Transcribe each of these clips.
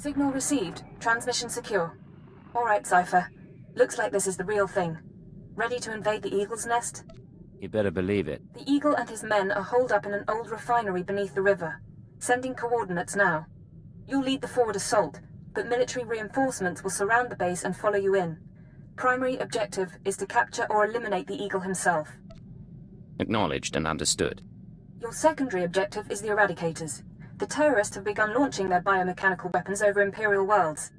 Signal received. Transmission secure. All right, Cipher. Looks like this is the real thing. Ready to invade the Eagle's nest? You better believe it. The Eagle and his men are holed up in an old refinery beneath the river. Sending coordinates now. You'll lead the forward assault, but military reinforcements will surround the base and follow you in. Primary objective is to capture or eliminate the Eagle himself. Acknowledged and understood. Your secondary objective is the eradicators. The terrorists have begun launching their biomechanical weapons over Imperial worlds.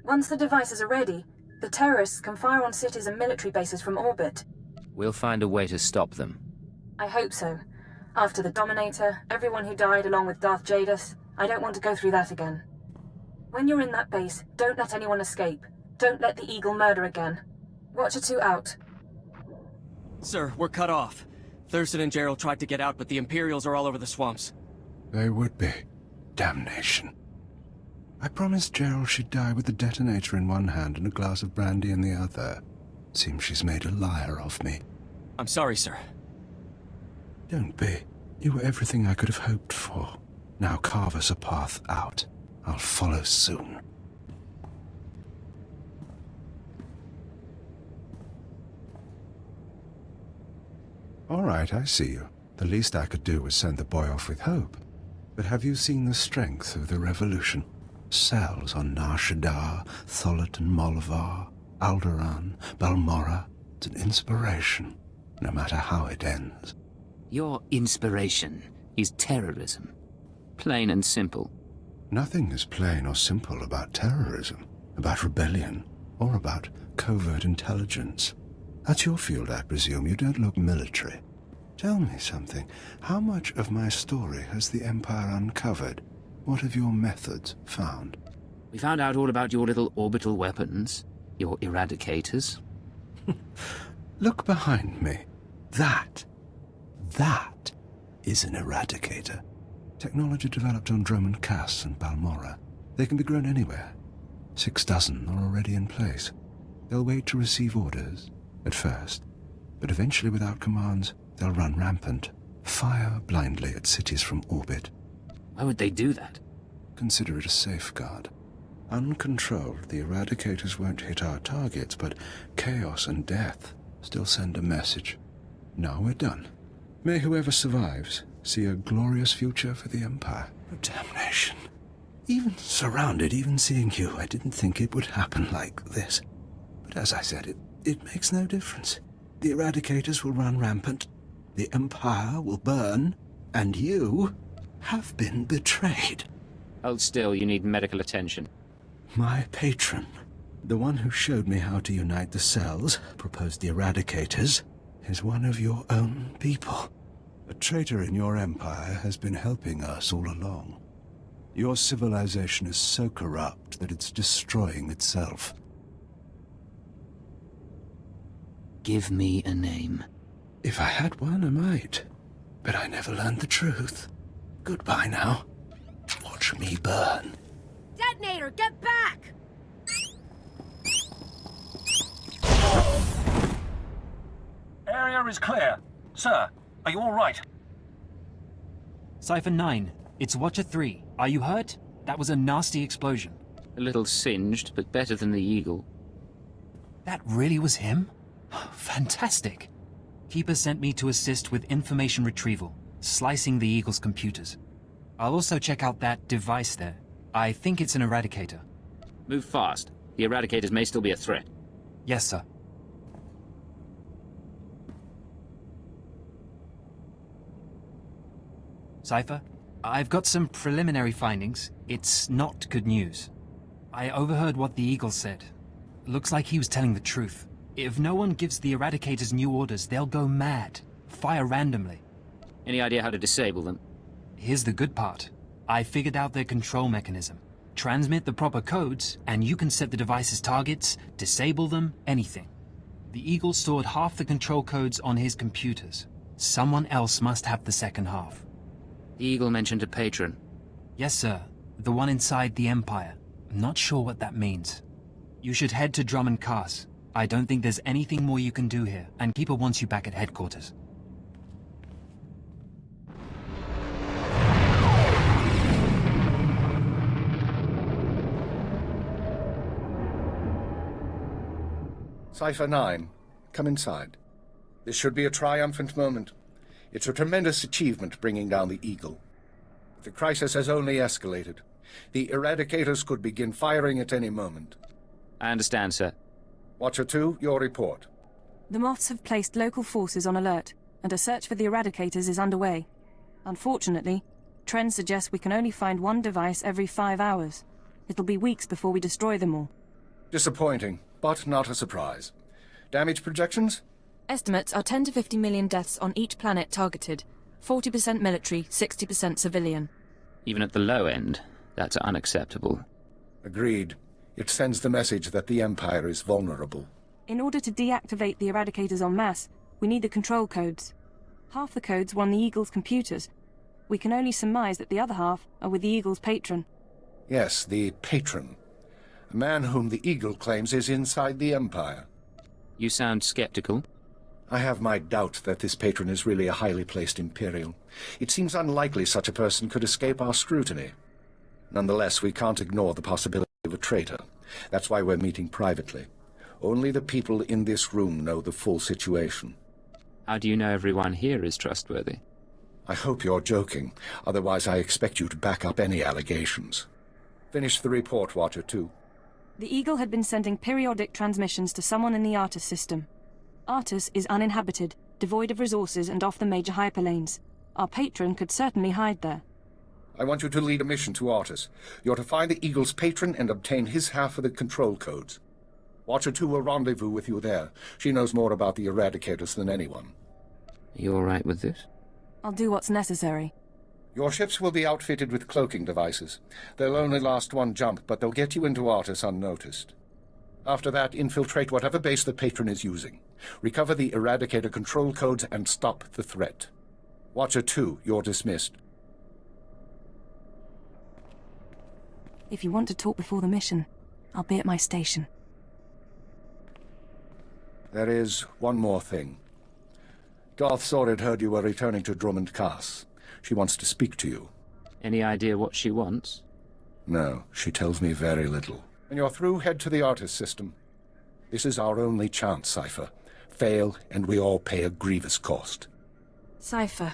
Once the devices are ready, the terrorists can fire on cities and military bases from orbit. We'll find a way to stop them. I hope so. After the Dominator, everyone who died along with Darth Jadus, I don't want to go through that again. When you're in that base, don't let anyone escape. Don't let the Eagle murder again. Watcher 2 out. Sir, we're cut off. Thurston and Gerald tried to get out, but the Imperials are all over the swamps. They would be. Damnation. I promised Gerald she'd die with the detonator in one hand and a glass of brandy in the other. Seems she's made a liar of me. I'm sorry, sir. Don't be. You were everything I could have hoped for. Now carve us a path out. I'll follow soon. All right, I see you. The least I could do was send the boy off with hope. But have you seen the strength of the revolution? Cells on Nar Shaddaa, Tholitan Molvar, Alderaan, Balmorra. It's an inspiration, no matter how it ends. Your inspiration is terrorism. Plain and simple. Nothing is plain or simple about terrorism, about rebellion, or about covert intelligence. That's your field, I presume. You don't look military. Tell me something. How much of my story has the Empire uncovered? What have your methods found? We found out all about your little orbital weapons, your eradicators. Look behind me. That is an eradicator. Technology developed on Droman Cass and Balmorra. They can be grown anywhere. 6 dozen are already in place. They'll wait to receive orders, at first, but eventually without commands, they'll run rampant, fire blindly at cities from orbit. Why would they do that? Consider it a safeguard. Uncontrolled, the eradicators won't hit our targets, but chaos and death still send a message. Now we're done. May whoever survives see a glorious future for the Empire. Oh, damnation. Even surrounded, even seeing you, I didn't think it would happen like this. But as I said, it makes no difference. The eradicators will run rampant, the Empire will burn, and you have been betrayed. Hold still, you need medical attention. My patron, the one who showed me how to unite the cells, proposed the eradicators, is one of your own people. A traitor in your empire has been helping us all along. Your civilization is so corrupt that it's destroying itself. Give me a name. If I had one, I might. But I never learned the truth. Goodbye now. Watch me burn. Detonator, get back! Area is clear. Sir, are you all right? Cipher 9, it's Watcher 3. Are you hurt? That was a nasty explosion. A little singed, but better than the Eagle. That really was him? Fantastic. Keeper sent me to assist with information retrieval, slicing the Eagle's computers. I'll also check out that device there. I think it's an eradicator. Move fast. The eradicators may still be a threat. Yes, sir. Cipher, I've got some preliminary findings. It's not good news. I overheard what the Eagle said. Looks like he was telling the truth. If no one gives the eradicators new orders, they'll go mad. Fire randomly. Any idea how to disable them? Here's the good part. I figured out their control mechanism. Transmit the proper codes, and you can set the device's targets, disable them, anything. The Eagle stored half the control codes on his computers. Someone else must have the second half. The Eagle mentioned a patron. Yes, sir. The one inside the Empire. I'm not sure what that means. You should head to Drummond Cass. I don't think there's anything more you can do here, and Keeper wants you back at headquarters. Cipher 9, come inside. This should be a triumphant moment. It's a tremendous achievement bringing down the Eagle. The crisis has only escalated. The eradicators could begin firing at any moment. I understand, sir. Watcher 2, your report. The Moths have placed local forces on alert, and a search for the eradicators is underway. Unfortunately, trends suggest we can only find one device every 5 hours. It'll be weeks before we destroy them all. Disappointing, but not a surprise. Damage projections? Estimates are 10 to 50 million deaths on each planet targeted. 40% military, 60% civilian. Even at the low end, that's unacceptable. Agreed. It sends the message that the Empire is vulnerable. In order to deactivate the eradicators en masse, we need the control codes. Half the codes were on the Eagle's computers. We can only surmise that the other half are with the Eagle's patron. Yes, the patron. A man whom the Eagle claims is inside the Empire. You sound skeptical. I have my doubt that this patron is really a highly placed Imperial. It seems unlikely such a person could escape our scrutiny. Nonetheless, we can't ignore the possibility of a traitor. That's why we're meeting privately. Only the people in this room know the full situation. How do you know everyone here is trustworthy? I hope you're joking. Otherwise, I expect you to back up any allegations. Finish the report, Watcher 2. The Eagle had been sending periodic transmissions to someone in the Artus system. Artus is uninhabited, devoid of resources and off the major hyperlanes. Our patron could certainly hide there. I want you to lead a mission to Artus. You're to find the Eagle's patron and obtain his half of the control codes. Watcher 2 will rendezvous with you there. She knows more about the eradicators than anyone. Are you all right with this? I'll do what's necessary. Your ships will be outfitted with cloaking devices. They'll only last one jump, but they'll get you into Artus unnoticed. After that, infiltrate whatever base the patron is using. Recover the eradicator control codes and stop the threat. Watcher 2, you're dismissed. If you want to talk before the mission, I'll be at my station. There is one more thing. Darth Sorid heard you were returning to Drummond Cass. She wants to speak to you. Any idea what she wants? No, she tells me very little. When you're through, head to the Artus system. This is our only chance, Cipher. Fail, and we all pay a grievous cost. Cipher,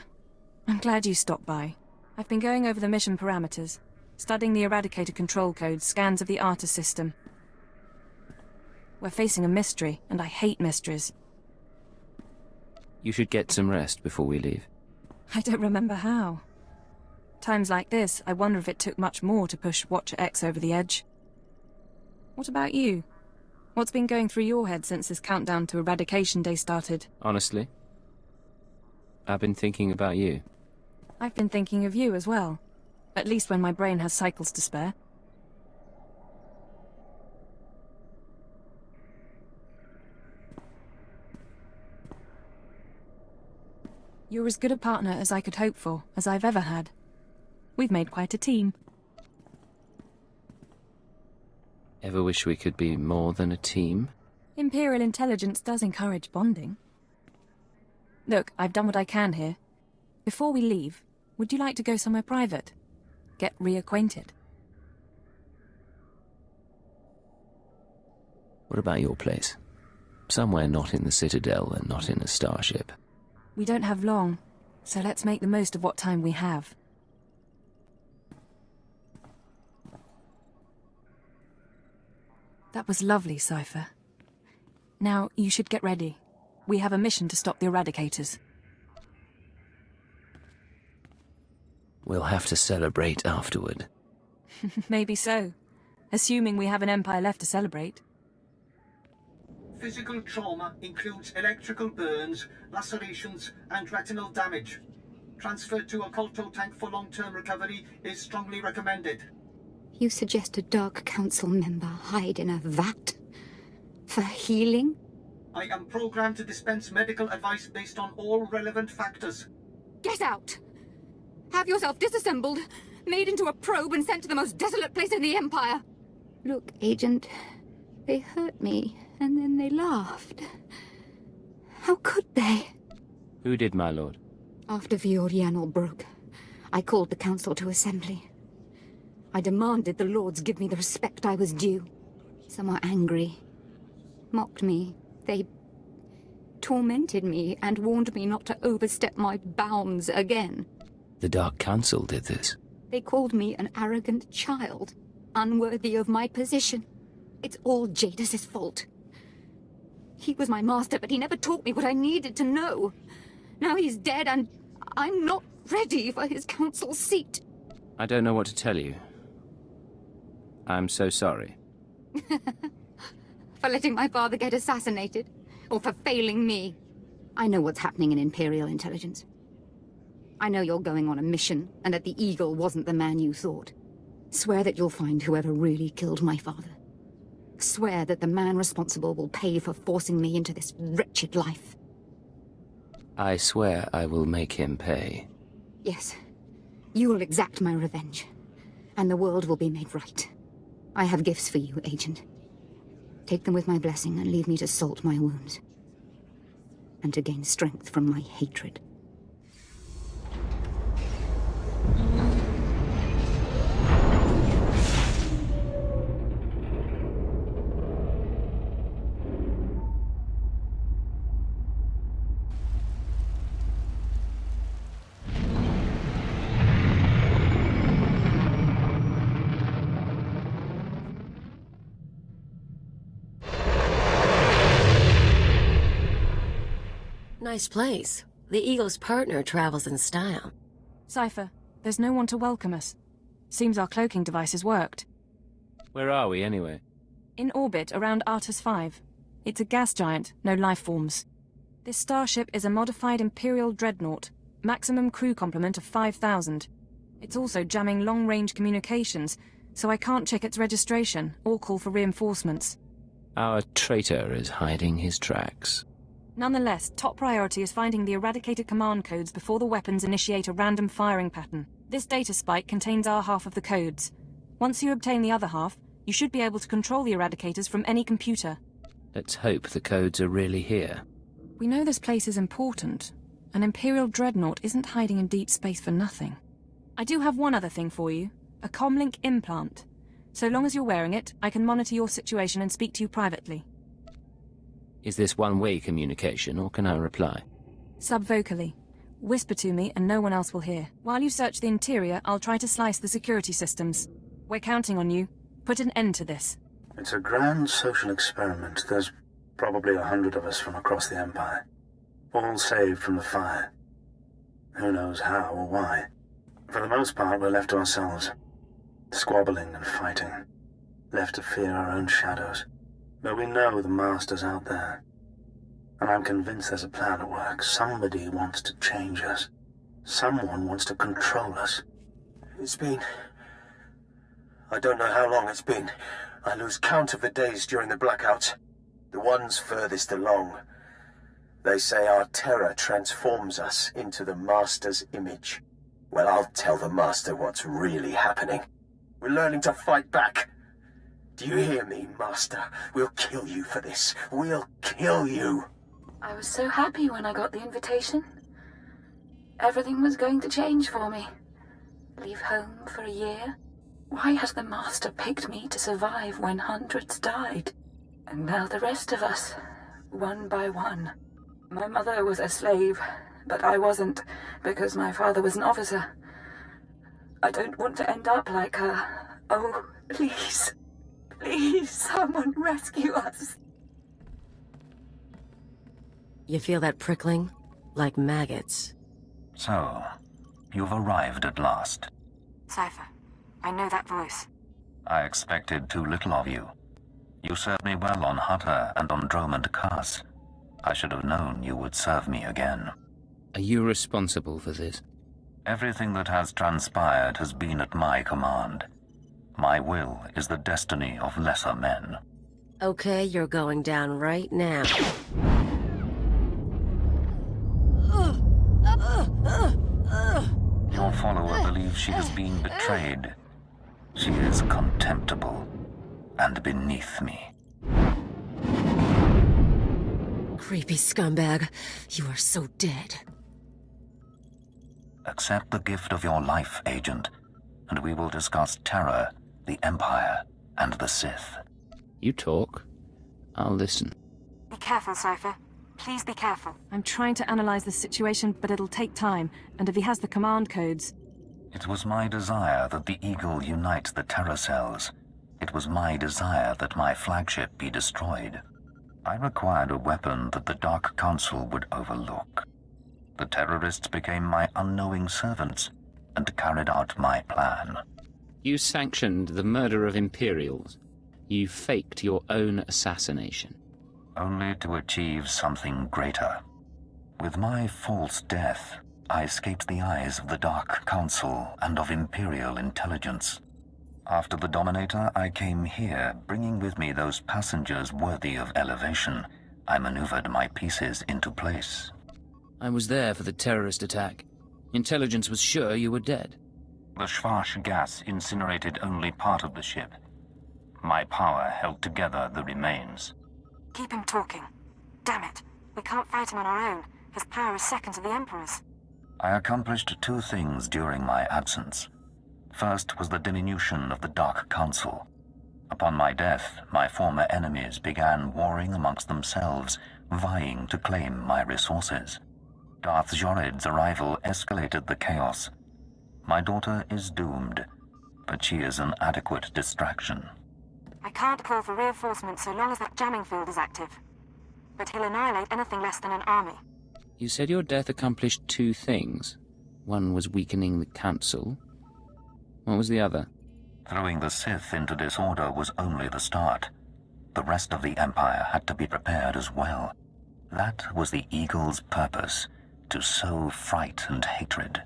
I'm glad you stopped by. I've been going over the mission parameters, studying the eradicator control codes, scans of the Artus system. We're facing a mystery, and I hate mysteries. You should get some rest before we leave. I don't remember how. Times like this, I wonder if it took much more to push Watcher X over the edge. What about you? What's been going through your head since this countdown to Eradication Day started? Honestly, I've been thinking about you. I've been thinking of you as well. At least when my brain has cycles to spare. You're as good a partner as I could hope for, as I've ever had. We've made quite a team. Ever wish we could be more than a team? Imperial intelligence does encourage bonding. Look, I've done what I can here. Before we leave, would you like to go somewhere private? Get reacquainted? What about your place? Somewhere not in the Citadel and not in a starship. We don't have long, so let's make the most of what time we have. That was lovely, Cipher. Now, you should get ready. We have a mission to stop the eradicators. We'll have to celebrate afterward. Maybe so. Assuming we have an Empire left to celebrate. Physical trauma includes electrical burns, lacerations, and retinal damage. Transfer to a Colto tank for long-term recovery is strongly recommended. You suggest a Dark Council member hide in a vat? For healing? I am programmed to dispense medical advice based on all relevant factors. Get out! Have yourself disassembled, made into a probe and sent to the most desolate place in the Empire! Look, Agent, they hurt me, and then they laughed. How could they? Who did, my lord? After Rien'Tao broke, I called the Council to assembly. I demanded the Lords give me the respect I was due. Some were angry, mocked me, They tormented me and warned me not to overstep my bounds again. The Dark Council did this. They called me an arrogant child, unworthy of my position. It's all Jadis's fault. He was my master, but he never taught me what I needed to know. Now he's dead, and I'm not ready for his council seat. I don't know what to tell you. I'm so sorry. For letting my father get assassinated, or for failing me. I know what's happening in Imperial intelligence. I know you're going on a mission, and that the Eagle wasn't the man you thought. Swear that you'll find whoever really killed my father. Swear that the man responsible will pay for forcing me into this wretched life. I swear I will make him pay. Yes. You will exact my revenge, and the world will be made right. I have gifts for you, Agent. Take them with my blessing and leave me to salt my wounds. And to gain strength from my hatred. Nice place. The Eagle's partner travels in style. Cipher, there's no one to welcome us. Seems our cloaking devices worked. Where are we, anyway? In orbit around Artus 5. It's a gas giant, no life forms. This starship is a modified Imperial dreadnought, maximum crew complement of 5,000. It's also jamming long-range communications, so I can't check its registration or call for reinforcements. Our traitor is hiding his tracks. Nonetheless, top priority is finding the eradicator command codes before the weapons initiate a random firing pattern. This data spike contains our half of the codes. Once you obtain the other half, you should be able to control the eradicators from any computer. Let's hope the codes are really here. We know this place is important. An Imperial dreadnought isn't hiding in deep space for nothing. I do have one other thing for you. A comlink implant. So long as you're wearing it, I can monitor your situation and speak to you privately. Is this one-way communication, or can I reply? Subvocally. Whisper to me and no one else will hear. While you search the interior, I'll try to slice the security systems. We're counting on you. Put an end to this. It's a grand social experiment. There's probably 100 of us from across the Empire. All saved from the fire. Who knows how or why. For the most part, we're left to ourselves. Squabbling and fighting. Left to fear our own shadows. But we know the Master's out there. And I'm convinced there's a plan at work. Somebody wants to change us. Someone wants to control us. It's been... I don't know how long it's been. I lose count of the days during the blackouts. The ones furthest along. They say our terror transforms us into the Master's image. Well, I'll tell the Master what's really happening. We're learning to fight back. Do you hear me, Master? We'll kill you for this. We'll kill you. I was so happy when I got the invitation. Everything was going to change for me. Leave home for a year. Why has the Master picked me to survive when hundreds died? And now the rest of us, one by one. My mother was a slave, but I wasn't, because my father was an officer. I don't want to end up like her. Oh, please. Please, someone rescue us. You feel that prickling? Like maggots. So, you've arrived at last. Cipher, I know that voice. I expected too little of you. You served me well on Hutta and on Dromund Kaas. I should have known you would serve me again. Are you responsible for this? Everything that has transpired has been at my command. My will is the destiny of lesser men. Okay, you're going down right now. Your follower believes she has been betrayed. She is contemptible and beneath me. Creepy scumbag. You are so dead. Accept the gift of your life, Agent, and we will discuss terror, the Empire, and the Sith. You talk. I'll listen. Be careful, Cipher. Please be careful. I'm trying to analyze the situation, but it'll take time, and if he has the command codes... It was my desire that the Eagle unite the Terror cells. It was my desire that my flagship be destroyed. I required a weapon that the Dark Council would overlook. The terrorists became my unknowing servants and carried out my plan. You sanctioned the murder of Imperials. You faked your own assassination. Only to achieve something greater. With my false death, I escaped the eyes of the Dark Council and of Imperial intelligence. After the Dominator, I came here, bringing with me those passengers worthy of elevation. I maneuvered my pieces into place. I was there for the terrorist attack. Intelligence was sure you were dead. The Schwarz gas incinerated only part of the ship. My power held together the remains. Keep him talking. Damn it. We can't fight him on our own. His power is second to the Emperor's. I accomplished two things during my absence. First was the diminution of the Dark Council. Upon my death, my former enemies began warring amongst themselves, vying to claim my resources. Darth Jored's arrival escalated the chaos. My daughter is doomed, but she is an adequate distraction. I can't call for reinforcements so long as that jamming field is active. But he'll annihilate anything less than an army. You said your death accomplished two things. One was weakening the Council. What was the other? Throwing the Sith into disorder was only the start. The rest of the Empire had to be prepared as well. That was the Eagle's purpose, to sow fright and hatred.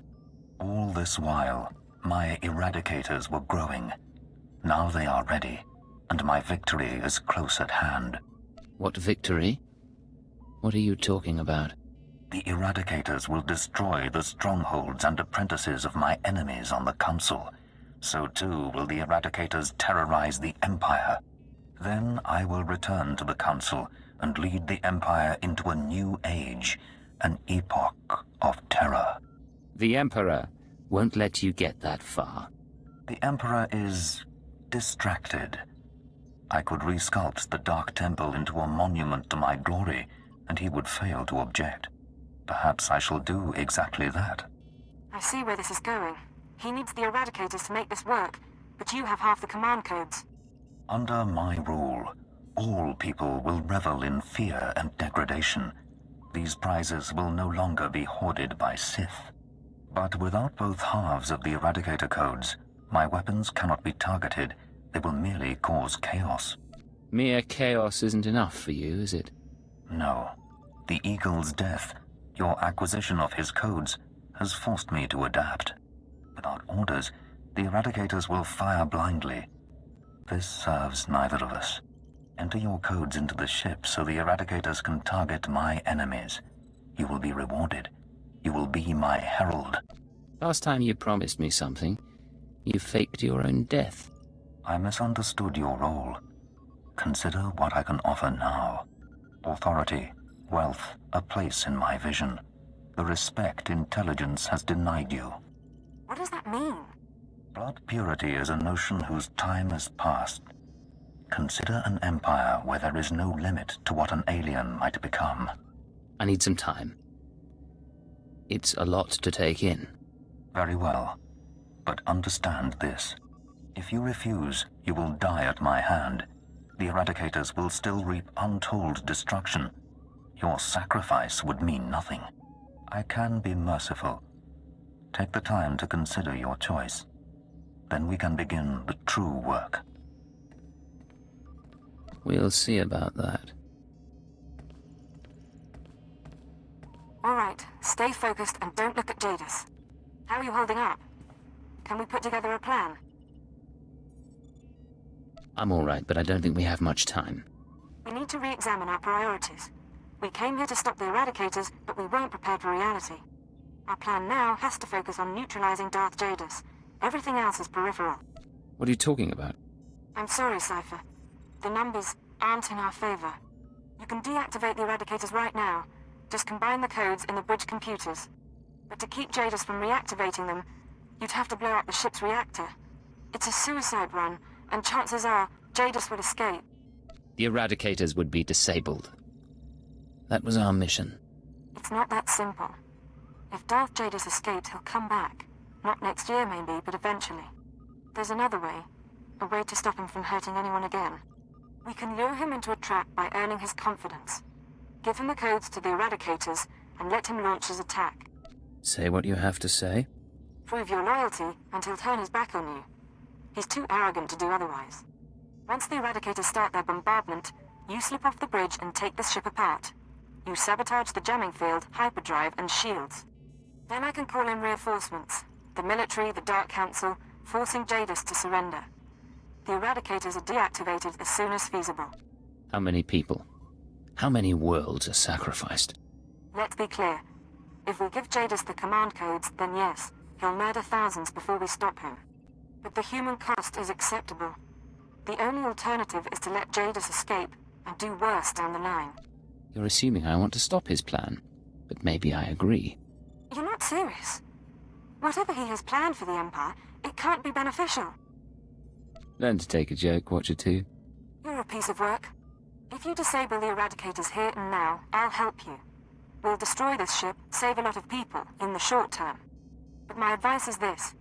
All this while, my eradicators were growing. Now they are ready, and my victory is close at hand. What victory? What are you talking about? The eradicators will destroy the strongholds and apprentices of my enemies on the Council. So too will the eradicators terrorize the Empire. Then I will return to the Council and lead the Empire into a new age, an epoch of terror. The Emperor won't let you get that far. The Emperor is distracted. I could resculpt the Dark Temple into a monument to my glory, and he would fail to object. Perhaps I shall do exactly that. I see where this is going. He needs the eradicators to make this work, but you have half the command codes. Under my rule, all people will revel in fear and degradation. These prizes will no longer be hoarded by Sith. But without both halves of the eradicator codes, my weapons cannot be targeted. They will merely cause chaos. Mere chaos isn't enough for you, is it? No. The Eagle's death, your acquisition of his codes, has forced me to adapt. Without orders, the eradicators will fire blindly. This serves neither of us. Enter your codes into the ship so the eradicators can target my enemies. You will be rewarded. You will be my herald. Last time you promised me something, you faked your own death. I misunderstood your role. Consider what I can offer now. Authority, wealth, a place in my vision. The respect intelligence has denied you. What does that mean? Blood purity is a notion whose time has passed. Consider an empire where there is no limit to what an alien might become. I need some time. It's a lot to take in. Very well. But understand this. If you refuse, you will die at my hand. The eradicators will still reap untold destruction. Your sacrifice would mean nothing. I can be merciful. Take the time to consider your choice. Then we can begin the true work. We'll see about that. All right, stay focused and don't look at Jadis. How are you holding up? Can we put together a plan? I'm all right, but I don't think we have much time. We need to re-examine our priorities. We came here to stop the eradicators, but we weren't prepared for reality. Our plan now has to focus on neutralizing Darth Jadis. Everything else is peripheral. What are you talking about? I'm sorry, Cipher. The numbers aren't in our favor. You can deactivate the eradicators right now. Just combine the codes in the bridge computers. But to keep Jadis from reactivating them, you'd have to blow up the ship's reactor. It's a suicide run, and chances are Jadis would escape. The eradicators would be disabled. That was our mission. It's not that simple. If Darth Jadis escapes, he'll come back. Not next year, maybe, but eventually. There's another way. A way to stop him from hurting anyone again. We can lure him into a trap by earning his confidence. Give him the codes to the eradicators, and let him launch his attack. Say what you have to say. Prove your loyalty, and he'll turn his back on you. He's too arrogant to do otherwise. Once the eradicators start their bombardment, you slip off the bridge and take the ship apart. You sabotage the jamming field, hyperdrive, and shields. Then I can call in reinforcements. The military, the Dark Council, forcing Jadis to surrender. The eradicators are deactivated as soon as feasible. How many people? How many worlds are sacrificed? Let's be clear. If we give Jadis the command codes, then yes, he'll murder thousands before we stop him. But the human cost is acceptable. The only alternative is to let Jadis escape and do worse down the line. You're assuming I want to stop his plan, but maybe I agree. You're not serious. Whatever he has planned for the Empire, it can't be beneficial. Learn to take a joke, Watcher 2. You're a piece of work. If you disable the eradicators here and now, I'll help you. We'll destroy this ship, save a lot of people, in the short term. But my advice is this.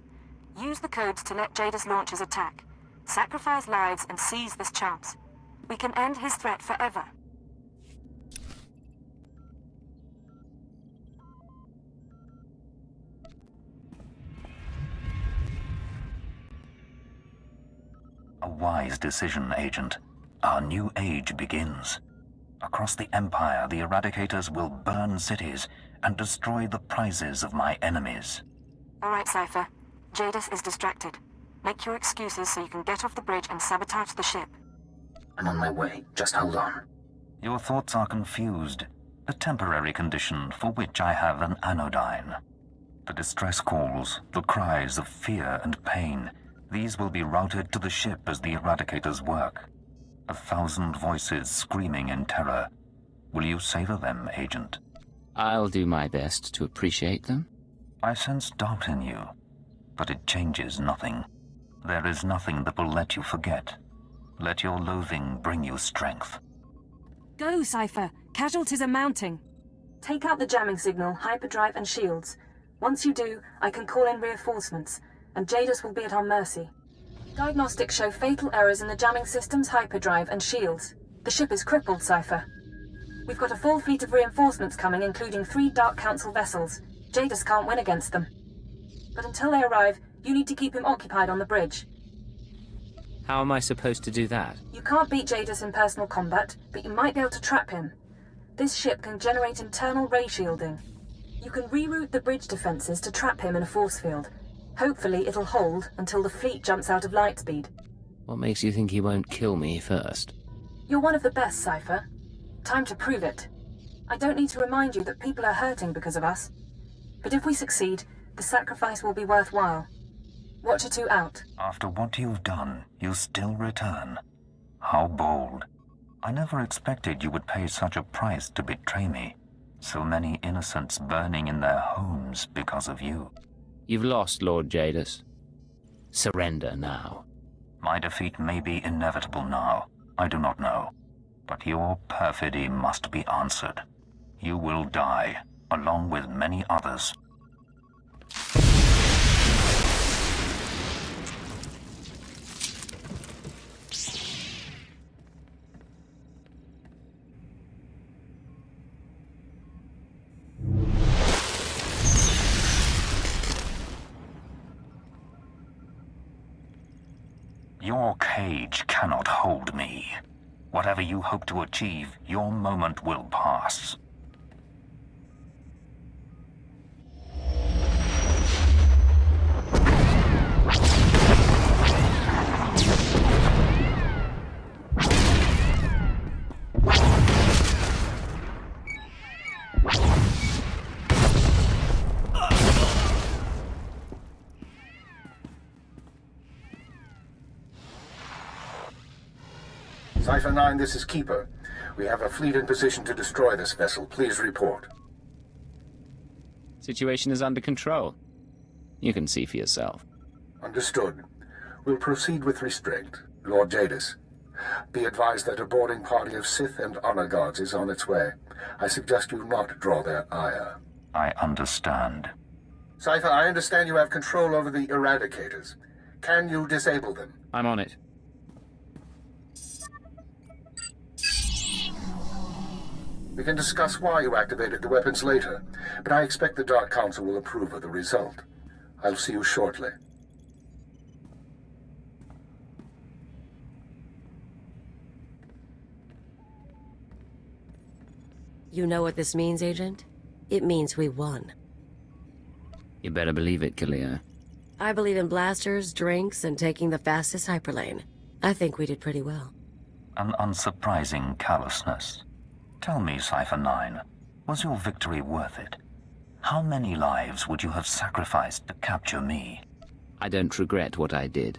Use the codes to let Jadis launch his attack. Sacrifice lives and seize this chance. We can end his threat forever. A wise decision, Agent. Our new age begins. Across the Empire, the eradicators will burn cities and destroy the prizes of my enemies. All right, Cipher. Jadis is distracted. Make your excuses so you can get off the bridge and sabotage the ship. I'm on my way. Just hold on. Your thoughts are confused. A temporary condition for which I have an anodyne. The distress calls, the cries of fear and pain, these will be routed to the ship as the eradicators work. 1,000 voices screaming in terror. Will you savor them, Agent? I'll do my best to appreciate them. I sense doubt in you, but it changes nothing. There is nothing that will let you forget. Let your loathing bring you strength. Go, Cipher. Casualties are mounting. Take out the jamming signal, hyperdrive, and shields. Once you do, I can call in reinforcements, and Jadis will be at our mercy. Diagnostics show fatal errors in the jamming systems, hyperdrive, and shields. The ship is crippled, Cipher. We've got a full fleet of reinforcements coming, including 3 Dark Council vessels. Jadis can't win against them. But until they arrive, you need to keep him occupied on the bridge. How am I supposed to do that? You can't beat Jadis in personal combat, but you might be able to trap him. This ship can generate internal ray shielding. You can reroute the bridge defenses to trap him in a force field. Hopefully it'll hold until the fleet jumps out of light speed. What makes you think he won't kill me first? You're one of the best, Cipher. Time to prove it. I don't need to remind you that people are hurting because of us. But if we succeed, the sacrifice will be worthwhile. Watcher 2 out. After what you've done, you still return. How bold. I never expected you would pay such a price to betray me. So many innocents burning in their homes because of you. You've lost, Lord Jadis. Surrender now. My defeat may be inevitable now. I do not know. But your perfidy must be answered. You will die, along with many others. Your cage cannot hold me. Whatever you hope to achieve, your moment will pass. Cipher 9, this is Keeper. We have a fleet in position to destroy this vessel. Please report. Situation is under control. You can see for yourself. Understood. We'll proceed with restraint. Lord Jadis, be advised that a boarding party of Sith and honor guards is on its way. I suggest you not draw their ire. I understand. Cipher, I understand you have control over the eradicators. Can you disable them? I'm on it. We can discuss why you activated the weapons later, but I expect the Dark Council will approve of the result. I'll see you shortly. You know what this means, Agent? It means we won. You better believe it, Kalia. I believe in blasters, drinks, and taking the fastest hyperlane. I think we did pretty well. An unsurprising callousness. Tell me, Cipher 9, was your victory worth it? How many lives would you have sacrificed to capture me? I don't regret what I did.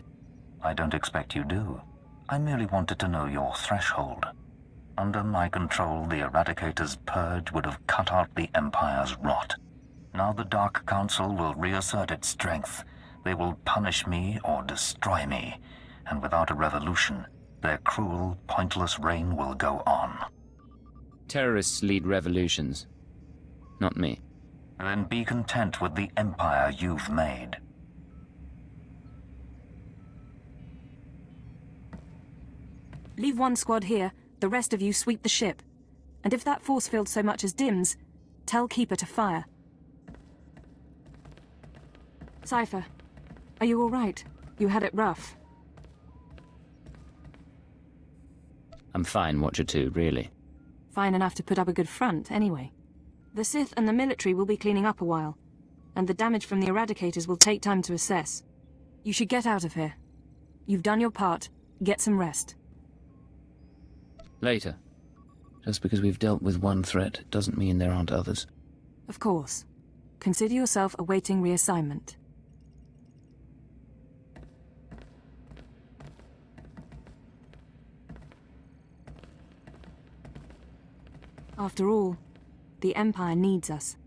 I don't expect you do. I merely wanted to know your threshold. Under my control, the Eradicator's purge would have cut out the Empire's rot. Now the Dark Council will reassert its strength. They will punish me or destroy me, and without a revolution, their cruel, pointless reign will go on. Terrorists lead revolutions. Not me. Then be content with the empire you've made. Leave one squad here, the rest of you sweep the ship. And if that force field so much as dims, tell Keeper to fire. Cipher, are you all right? You had it rough. I'm fine, Watcher 2, really. Fine enough to put up a good front, anyway. The Sith and the military will be cleaning up a while, and the damage from the Eradicators will take time to assess. You should get out of here. You've done your part. Get some rest. Later. Just because we've dealt with one threat doesn't mean there aren't others. Of course. Consider yourself awaiting reassignment. After all, the Empire needs us.